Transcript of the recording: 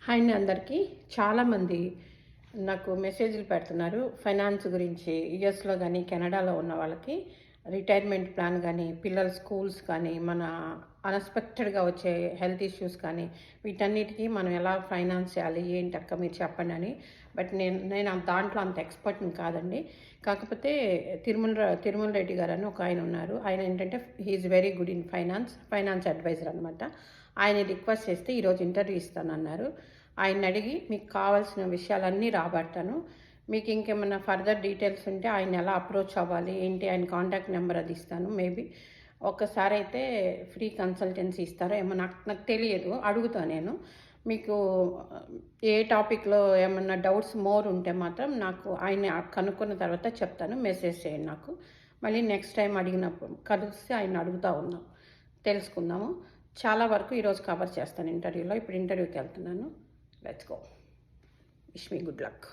Hi అండి అందరికీ. చాలామంది నాకు మెసేజ్లు పెడుతున్నారు ఫైనాన్స్ గురించి. యూఎస్లో కానీ కెనడాలో ఉన్న వాళ్ళకి రిటైర్మెంట్ ప్లాన్ కానీ, పిల్లల స్కూల్స్ కానీ, మన అన్ఎక్స్పెక్టెడ్గా వచ్చే హెల్త్ ఇష్యూస్ కానీ, వీటన్నిటికీ మనం ఎలా ఫైనాన్స్ చేయాలి ఏంటి అక్క మీరు చెప్పండి అని. బట్ నేను దాంట్లో అంత ఎక్స్పర్ట్ని కాదండి. కాకపోతే తిరుమల రెడ్డి గారు అని ఒక ఆయన ఉన్నారు. ఆయన ఏంటంటే he's very good in finance advisor అనమాట. ఆయన రిక్వెస్ట్ చేస్తే ఈరోజు ఇంటర్వ్యూ ఇస్తానన్నారు. ఆయన అడిగి మీకు కావాల్సిన విషయాలన్నీ రాబడతాను. మీకు ఇంకేమైనా ఫర్దర్ డీటెయిల్స్ ఉంటే ఆయన ఎలా అప్రోచ్ అవ్వాలి ఏంటి, ఆయన కాంటాక్ట్ నెంబర్ అది ఇస్తాను. మేబీ ఒక్కసారి అయితే ఫ్రీ కన్సల్టెన్సీ ఇస్తారో ఏమో నాకు తెలియదు, అడుగుతాను నేను. మీకు ఏ టాపిక్లో ఏమన్నా డౌట్స్ మోర్ ఉంటే మాత్రం నాకు ఆయన కనుక్కున్న తర్వాత చెప్తాను. మెసేజ్ చేయండి నాకు. మళ్ళీ నెక్స్ట్ టైం అడిగినప్పుడు కలిసి ఆయన అడుగుతూ ఉందాం, తెలుసుకుందాము. చాలా వరకు ఈరోజు కవర్ చేస్తాను ఇంటర్వ్యూలో. ఇప్పుడు ఇంటర్వ్యూకి వెళ్తున్నాను. Let's go. Wish me good luck.